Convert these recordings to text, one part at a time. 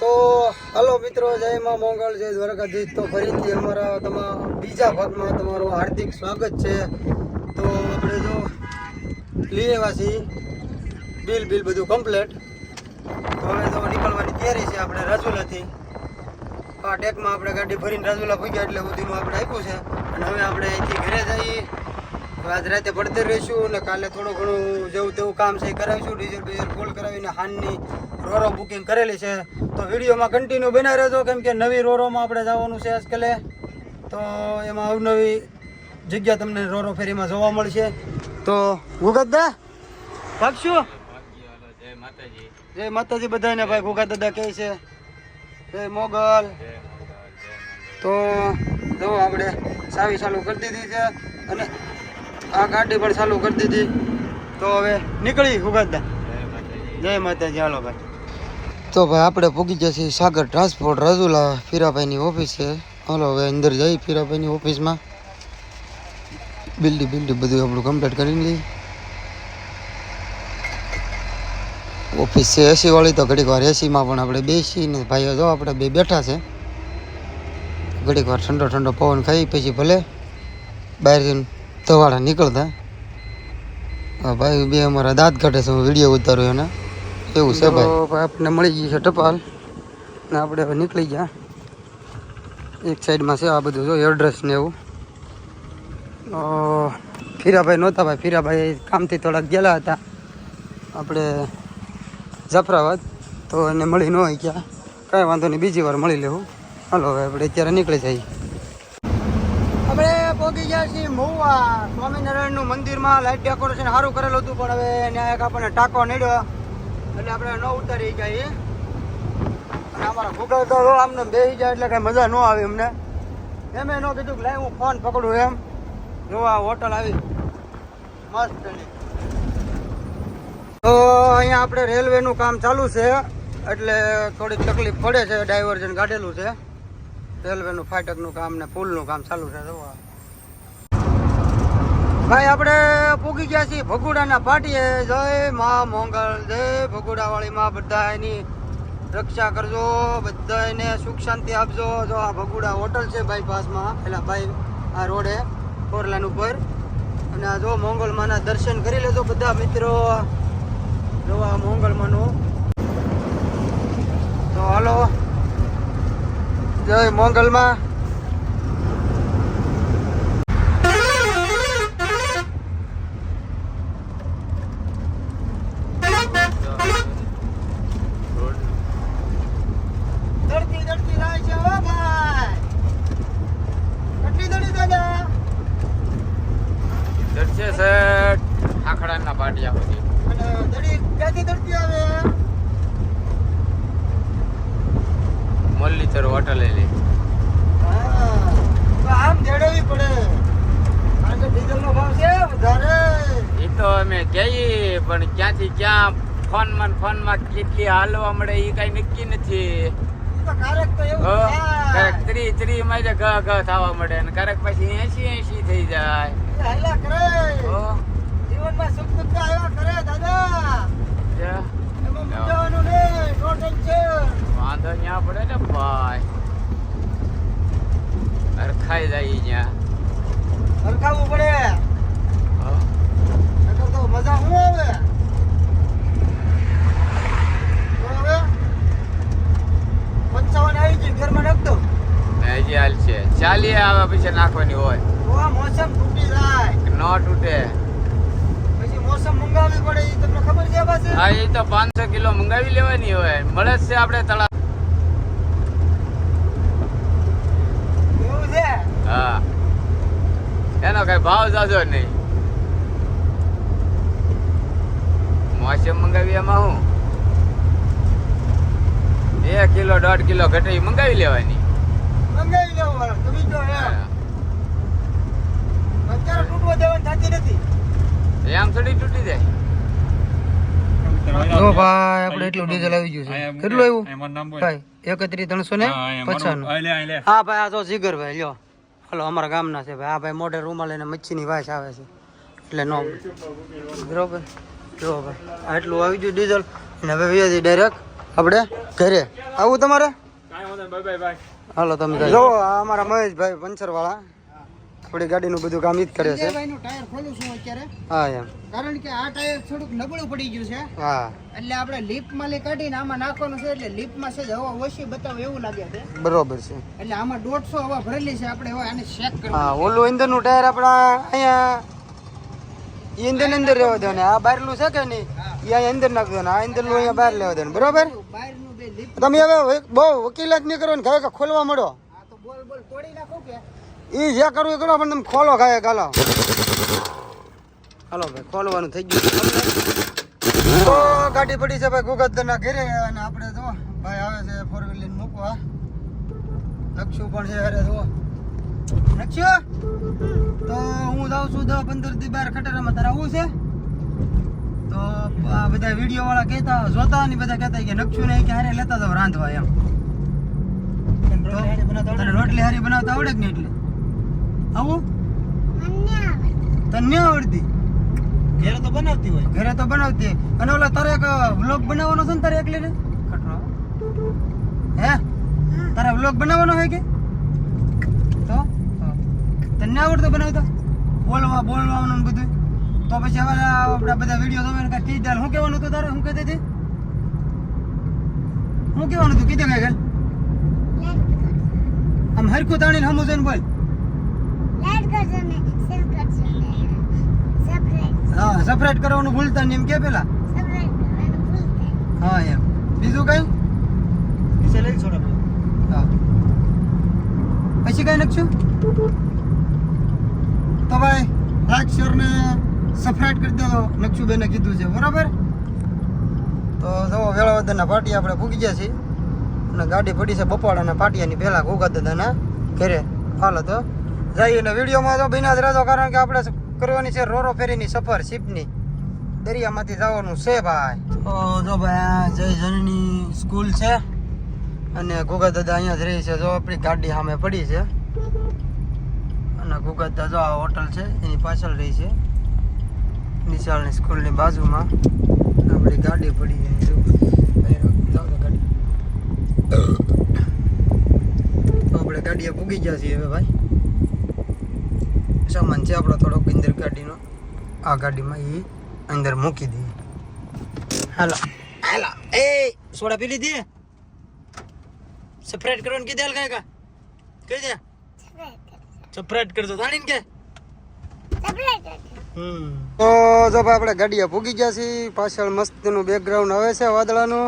તો હલો મિત્રો, જય માં મોંગલ, જય દ્વારકાધીશ। તો ફરીથી અમારા બીજા ભાગમાં તમારું હાર્દિક સ્વાગત છે। તો આપણે જો લઈ આવ્યા છીએ બિલ બધું કમ્પ્લીટ। તો હવે તો નીકળવાની તૈયારી છે આપણે રાજુલાથી। આ ટેકમાં આપણે ગાડી ભરીને રાજુલા પહોંચ્યા એટલે સુધીનું આપણે આપ્યું છે અને હવે આપણે અહીંથી ઘરે જઈએ। આજ રાતે પડતે રહીશું અને કાલે થોડું ઘણું જેવું તેવું કામ છે એ કરાવીશું। ડીઝલ ફૂલ કરાવીને હાનની રોરો બુકિંગ કરેલી છે। તો વિડીયોમાં કન્ટિન્યુ બના રહેજો, કેમ કે નવી રોરોમાં આપણે જવાનું છે આજકાલે। તો એમાં અવનવી જગ્યા તમને રોરો ફેરીમાં જોવા મળશે। તો ગુગત દા ભાગશું। જય માતાજી બધાને ભાઈ। ગુગત દાદા કહે છે જય મોગલ। તો જો આપણે ચાવી ચાલુ કરી દીધી છે અને આ ગાડી પણ ચાલુ કરી દીધી। તો હવે નીકળી ગુગત દા। જય માતાજી। હાલો ભાઈ। તો ભાઈ આપણે પૂગી જશે સાગર ટ્રાન્સપોર્ટ રાજુલા, ફીરાભાઈની ઓફિસ છે। હાલો હવે અંદર જઈ ફીરાભાઈની ઓફિસમાં। બિલ્ડી બધું આપણું કમ્પ્લીટ કરી લઈ। ઓફિસ છે એસી વાળી, તો ઘડીક વાર એસીમાં પણ આપણે બેસીને ભાઈઓ જો આપણે બે બેઠા છે। ઘડીક વાર ઠંડો પવન ખાઈ પછી ભલે બહાર ધવાડા નીકળતા। હા ભાઈ બે અમારા દાંત કાઢે છે, હું વિડીયો ઉતારું એને એવું છે ભાઈ। આપણને મળી ગઈ છે ટપાલ ને આપણે હવે નીકળી ગયા। એક સાઈડમાં છે આ બધું જો એડ્રેસ ને એવું। ફીરાભાઈ નહોતા ભાઈ, ફીરાભાઈ કામથી થોડાક ગયેલા હતા આપણે જાફરાબાદ, તો એને મળી ન હોય ક્યાં। કાંઈ વાંધો નહીં, બીજી વાર મળી લેવું। હાલો હવે આપણે અત્યારે નીકળી જઈએ। આપણે પહોંચી ગયા છીએ મહુવા સ્વામિનારાયણનું મંદિરમાં। લાઇટ ડેકોરેશન સારું કરેલું હતું પણ હવે ત્યાં એક આપણને ટાંકો નડ્યો એટલે આપણે ન ઉતારી ગયા। અને અમારા ભૂગલ તો આમને બેસી જાય એટલે કાંઈ મજા ન આવે અમને। એમ ન કીધું કે લાઈ હું ફોન પકડું એમ। જો આ હોટલ આવી મસ્ત। તો અહીંયા આપણે રેલવેનું કામ ચાલુ છે એટલે થોડીક તકલીફ પડે છે। ડાયવર્ઝન કાઢેલું છે, રેલવેનું ફાટકનું કામ ને પુલનું કામ ચાલુ છે। જોવા ભાઈ આપણે પૂગી ગયા છીએ ભગુડાના પાટીએ। જય મા મોંગલ, જય ભગુડાવાળી માં। બધા એની રક્ષા કરજો, બધા એને સુખ શાંતિ આપજો। જો આ ભગુડા હોટલ છે બાયપાસમાં, પેલા ભાઈ આ રોડે ફોરલાન ઉપર। અને આ જો મોંગલમાના દર્શન કરી લેજો બધા મિત્રો। જો આ મોંગલમાનું। તો હાલો જય મોંગલમાં। દડતી જાય છે હો ભાઈ। કેટલી દડી દાદા? દડશે સેટ આખડાના પાટિયા સુધી। અને દડી ક્યાંથી દડતી આવે? મોલ્લીચર હોટલ લે। હા તો આમ દેડવી પડે કારણ કે ડીઝલનો ભાવ છે વધારે। એ તો અમે કહીએ પણ ક્યાંથી ક્યાં ફોનમાં કેટલી હાલવા મળે એ કઈ નક્કી નથી। તો ક્યારેક તો એવું ક્યારેક 30 માં ઘ થવા મળે અને ક્યારેક પછી 80 થઈ જાય। હાલ્યા કરે જીવનમાં સુખ દુઃખ આવ્યા કરે દાદા। એમાં મૂંઝાવાનું નહીં, નો ટેન્શન। વાંધો ન્યા પડે ને ભાઈ, હરખાઈ જાય ત્યાં હરખાવવું પડે, નકર તો મજા શું આવે? તો હવે 55 આવી ગઈ, ઘરમાં નાખ દો। હજી હાલ છે 40 આવે પછી નાખવાની હોય તો આ મોસમ તૂટી જાય ન તૂટે। પછી મોસમ મંગાવવી પડે, એ તમને ખબર છે પાછી? હા એ તો 500 કિલો મંગાવી લેવાની હોય, મળે જ છે આપણે તળાવ। એવું છે? હા એનો કઈ ભાવ જાજો નહીં। મોસમ મંગાવી એમાં હું 1 કિલો 1.5 કિલો ઘટે મંગાવી લેવાની। મંગાવી લેવું તમે જો અત્યારે તૂટવા દેવાની થતી નથી, એમ થોડી તૂટી જાય। જો ભાઈ આપણે એટલું ડીઝલ આવી ગયું છે। કેટલું આવ્યું ભાઈ? 31,355। હા ભાઈ આ તો જીગર ભાઈ લ્યો। હાલો અમારા ગામના છે ભાઈ। આ ભાઈ મોઢે રૂમાલ લઈને મચ્છીની વાસ આવે છે એટલે નો બરોબર। જો ભાઈ આટલું આવી ગયું ડીઝલ અને હવે ડાયરેક્ટ આપણે ઘરે આવું તમારે કાંઈ વાંધો નહીં, બાય બાય. હાલો તમે જો આ અમારા મહેશભાઈ પંચર વાળા થોડી ગાડીનું બધું કામ ઈ જ કરે છે ભાઈનું ટાયર ખોલું છું અત્યારે હા એમ કારણ કે આ ટાયર થોડુંક નબળું પડી ગયું છે હા એટલે આપણે લીપમાં લઈ કાઢીને આમાં નાખવાનું છે એટલે લીપમાં છે જ હવા ઓછી બતાવે એવું લાગે છે બરોબર છે એટલે આમાં 150 હવા ભરેલી છે આપણે હવે આને ચેક કરવાનું હા ઓલું ઇંધણનું ટાયર આપણા અહીંયા ઈ ઇંધણ અંદર રહેવા દો ને આ બહારનું છે કે નહીં એ અહીંયા અંદર નાખી દો ને આ ઇંધણનું અહીંયા બહાર લેવા દો ને બરોબર બહારનું બે લીપ તમે હવે બહુ વકીલાત નહીં કરો ને ખાય કે ખોલવા મળો આ તો બોલ બોલ તોડી નાખો કે એ જે કરવું એ કરો પણ તમે ખોલો ખાય હાલો હાલો ભાઈ ખોલવાનું થઈ ગયું તો ગાડી પડી છે ભાઈ ગુગતના ઘરે અને આપણે જો ભાઈ આવે છે 4 વ્હીલર મૂકવા નકશું પણ છે અરે જો નકશું તો હું જાઉં છું 10-15 દી બહાર ખટારામાં તારે આવું છે તો આ બધા વિડીયો વાળા કહેતા જોતા ને બધા કહેતા કે નકશું ને કે હારે લેતા જાવ રાંધવા એમ તને રોટલી હારી બનાવતા આવડે કે નહીં એટલે આવું તને આવડતી ઘરે તો બનાવતી હોય ઘરે તો બનાવતી અને ઓલા તારે એક વ્લોગ બનાવવાનો છે ને તારે એકલી ને હે તારે વ્લોગ બનાવવાનો હોય કે તો તને આવડતો બનાવતા બોલવાનું ને બધું તો પછી હવે આપણા બધા વિડીયો તમે કઈ ટીચ શું કહેવાનું હતું તારે શું કહેતી હતી શું કહેવાનું હતું કીધે કઈ ગયેલ આમ હરખું તાણીને હમું જઈને બોલ હા સપરેટ કરવાનું ભૂલતા નહીં એમ કે પેલા હા એમ બીજું કઈ હા પછી કઈ નખશું તો ભાઈ લાઈક શેર ને સબસ્ક્રાઇબ કરી દો નક્ષુ બેને કીધું છે બરાબર તો જો વેળાવદરના પાટિયા આપણે પૂગી ગયા છીએ અને ગાડી પડી છે બપોડાના પાટિયાની પહેલા ઘોઘા દાદાના ઘરે હાલો તો જઈએ ને વિડીયોમાં તો બિના જ રહેજો કારણ કે આપણે કરવાની છે રોરો ફેરીની સફર શિપની દરિયામાંથી જવાનું છે ભાઈ તો જો ભાઈ આ જય જનની સ્કૂલ છે અને ઘોઘા દાદા અહીંયા જ રહી છે જો આપણી ગાડી સામે પડી છે અને ઘોઘા દાદા જો આ હોટલ છે એની પાછળ રહી છે નિશાળની સ્કૂલની બાજુમાં આપણી ગાડી પડી છે તો આપણે ગાડીએ પૂગી ગયા છીએ હવે ભાઈ સામાન છે આપણો થોડોક અંદર ગાડીનો આ ગાડીમાં એ અંદર મૂકી દઈએ હાલો હાલો એ સોડા પી લીધી સપરેટ કરવાનું કીધે હાલ કાંઈ કહી દે સપરેટ કરજો જાણીને કે તો જો ભાઈ આપણે ગાડીએ પૂગી ગયા છીએ પાછળ મસ્તનું બેકગ્રાઉન્ડ આવે છે વાદળાનું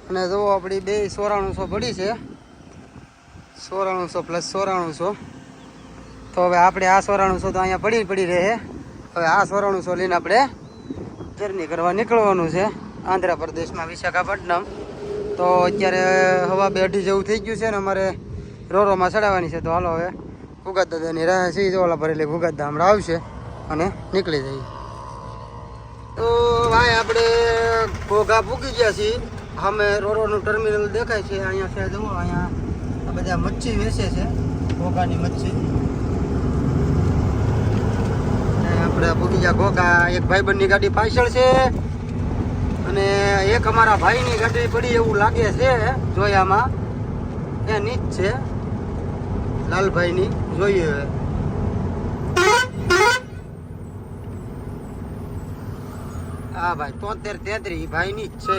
અને જો આપણી બે 9400 પડી છે 9400 પ્લસ 9400 તો હવે આપણે આ 9400 તો અહીંયા પડી રહે હવે આ 9400 લઈને આપણે જર્ની કરવા નીકળવાનું છે આંધ્રપ્રદેશમાં વિશાખાપટ્ટનમ તો અત્યારે હવા 2:30 જેવું થઈ ગયું છે ને અમારે રોરોમાં ચડાવવાની છે તો હાલો હવે ભૂગત દાદાની રાહ છે જો ઓલા ભરેલી ભૂગત દા હમણાં આવશે અને નીકળી જઈએ તો ભાઈ આપણે ઘોઘા પૂકી ગયા છીએ અમે રોરોનું ટર્મિનલ દેખાય છે અહીંયા છે જુઓ અહીંયા આ બધા મચ્છી વેચે છે ઘોઘાની મચ્છી આપણે પૂકી ગયા ઘોઘા એક ભાઈબંધની ગાડી પાછળ છે અને એક અમારા ભાઈની ગાડી પડી એવું લાગે છે જોયામાં એ નીચ છે લાલભાઈની જોઈએ હવે હા ભાઈ 73-33 ભાઈની જ છે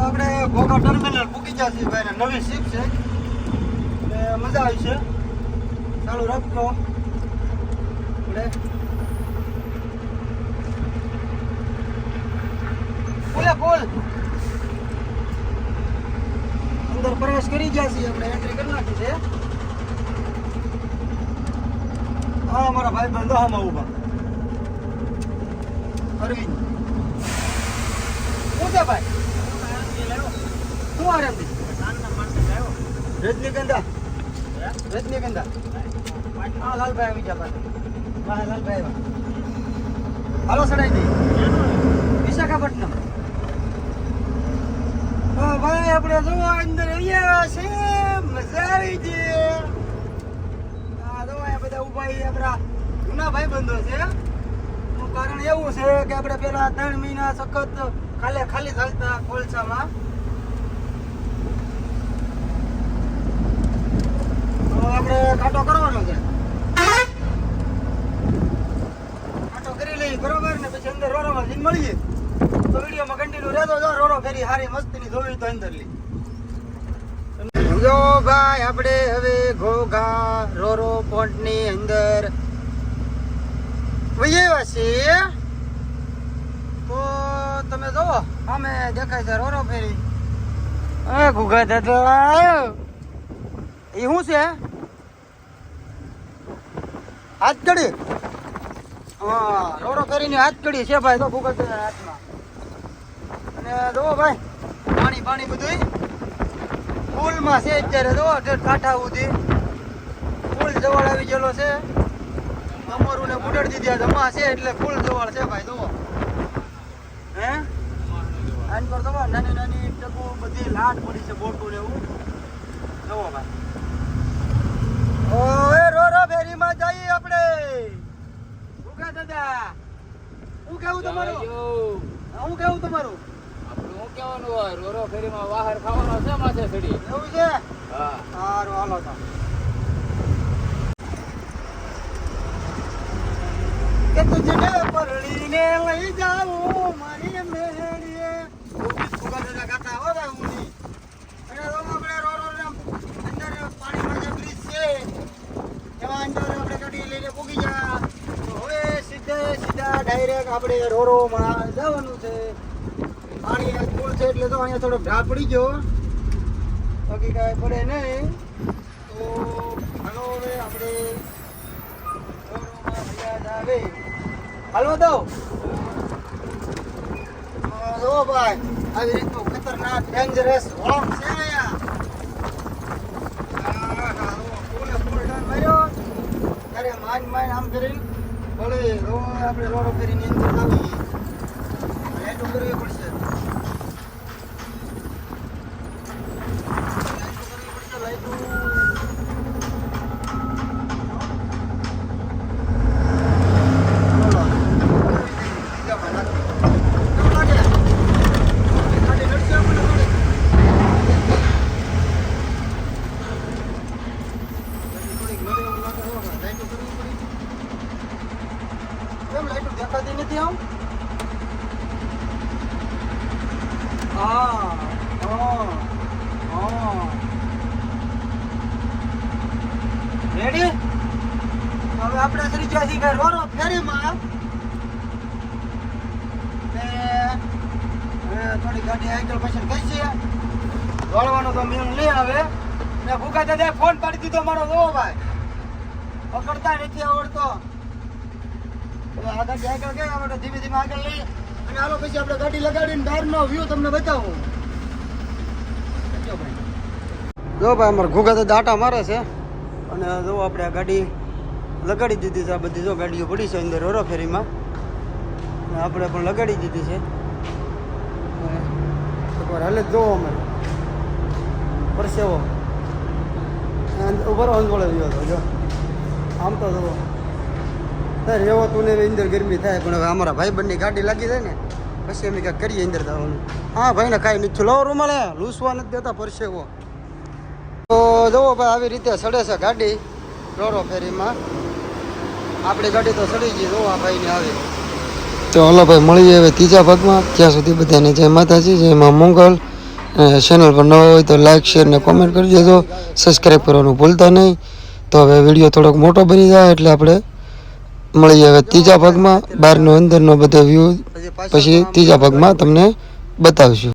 આપણે ઘોઘા ટર્મિનલ પૂકી ગયા છીએ ભાઈ નવી શીપ છે એટલે મજા આવી છે ચાલુ રાખજો આપણે ફૂલ અંદર પ્રવેશ કરી ગયા છીએ આપણે એન્ટ્રી કરી નાખી છે હા અમારા ભાઈ બંધો આમાં ઉભા અરવિંદ શું છે ભાઈ શું આરામથી રજનીગંધા રજનીગંધા હા લાલભાઈ આવી ગયા પાસે વાહ લાલભાઈ આવ્યા હાલો સડાઈ દઈ વિશાખાપટ્ટનમ ભાઈ આપણે જો અંદર આવ્યા છે મજા આવી છે આ જો આ બધા ઉભા આપણા જૂના ભાઈ બંધો છે એનું કારણ એવું છે કે આપણે પેલા 3 મહિના સખત ખાલી ચાલતા કોલસામાં તો આપણે કાંટો કરવાનો છે કાંટો કરી લઈએ બરોબર ને પછી અંદર રોરોમાં જઈને મળીએ તો વિડીયોમાં કન્ટિન્યુ રહેતો જો રોરો ફેરી હારી મસ્તીની જોવી તો અંદર લી જો ભાઈ આપણે હવે ઘોઘા રોરો પોન્ટની અંદર વૈયા છીએ તો તમે જોવો સામે દેખાય છે રોરો ફેરી ઘોઘા દાદા એ શું છે હાથકડી હા રોરો ફેરીની હાથકડી છે ભાઈ તો ઘોઘા દાદા હાથમાં અને જોવો ભાઈ પાણી બધું ફૂલમાં છે અત્યારે જો કાંઠા સુધી ફૂલ જવાળ આવી ગયેલો છે અમારું ને બુડર દીધા જમા છે એટલે ફૂલ જવાળ છે ભાઈ જુઓ હે આન પર જવા નાની ટકુ બધી લાટ પડી છે બોટું ને એવું જુઓ ભાઈ ઓએ રોરો ફેરીમાં જઈએ આપણે ઉગા દાદા હું કેવું તમારું હું કેવું તમારું શું કહેવાનું હોય રોરો ફેરીમાં વાહર ખાવાનો છે માથે ચડી એવું છે હા સારું હાલો તો કે તુજને પરળીને લઈ જાઉં મારી મેળીએ ઉગા દાદા ગાતા હો ભાઈ ઊંડી અને આપણે રોરો અંદર પાણીમાં જે બ્રિજ છે એમાં અંદર આપણે ગાડી લઈને પૂગી જા તો હવે સીધા ડાયરેક્ટ આપણે રોરોમાં જવાનું છે પાણી ફૂલ છે એટલે તો અહીંયા થોડો ઢાળ પડી ગયો બાકી કાંઈ પડે નહીં તો હાલો હવે આપણે રોરોમાં ભૈયા આવે હાલવા દો જો ભાઈ આવી રીતનું ખતરનાક ડેન્જરસ વળાંક છે અહીંયા ફૂલ ટર્ન માર્યો ત્યારે માન આમ કરી ભલે આપણે રોડો ફેરીની અંદર આવી લાઈટો કરવી પડશે દેખાતી નથી આમ રેડી હવે આપણે શ્રી જ્યોતિ ભાઈ રોરો ફેરીમાં થોડી ગાડી આગળ પાછળ થઈ છે દોડવાનો તો મેળ નહીં આવે ને ભૂખા દાદા ફોન પાડી દીધો મારો જોવો ભાઈ પકડતા નથી આવડતો આ ગાડી આગળ ગયા આપણે ધીમે ધીમે આગળ લઈ અને હાલો પછી આપણે ગાડી લગાડીને બહારનો વ્યૂ તમને બતાવું જો ભાઈ અમારે ઘોઘા તો દાટા મારે છે અને જો આપણે આ ગાડી લગાડી દીધી છે આ બધી જો ગાડીઓ પડી છે અંદર રોરો ફેરીમાં અને આપણે પણ લગાડી દીધી છે એકવાર હાલે જ જોવો અમારે પરસેવો ઉભરો અંજોળે રહ્યો હતો જો આમ તો જોવો રહેવો તું ને અંદર ગરમી થાય પણ હવે અમારા ભાઈ બંને ગાડી લાગી જાય ને પછી અમે કાંઈક કરીએ અંદર જવાનું હા ભાઈને કાંઈ નથી લો રૂમાલે લૂસવા નથી દેતા પરસેવો તો જુઓ ભાઈ આવી રીતે સડે છે ગાડી રોરો ફેરીમાં આપણી ગાડી તો સડી ગઈ જોવા ભાઈને આવી તો હલો ભાઈ મળીએ હવે ત્રીજા ભાગમાં ત્યાં સુધી બધાને જય માતાજી જય મા મંગલ ચેનલ પર નવા હોય તો લાઈક શેર ને કોમેન્ટ કરી દેજો સબસ્ક્રાઈબ કરવાનું ભૂલતા નહીં તો હવે વિડીયો થોડોક મોટો બની જાય એટલે આપણે મળીએ હવે ત્રીજા ભાગમાં બહારનો અંદરનો બધો વ્યૂ પછી ત્રીજા ભાગમાં તમને બતાવશું.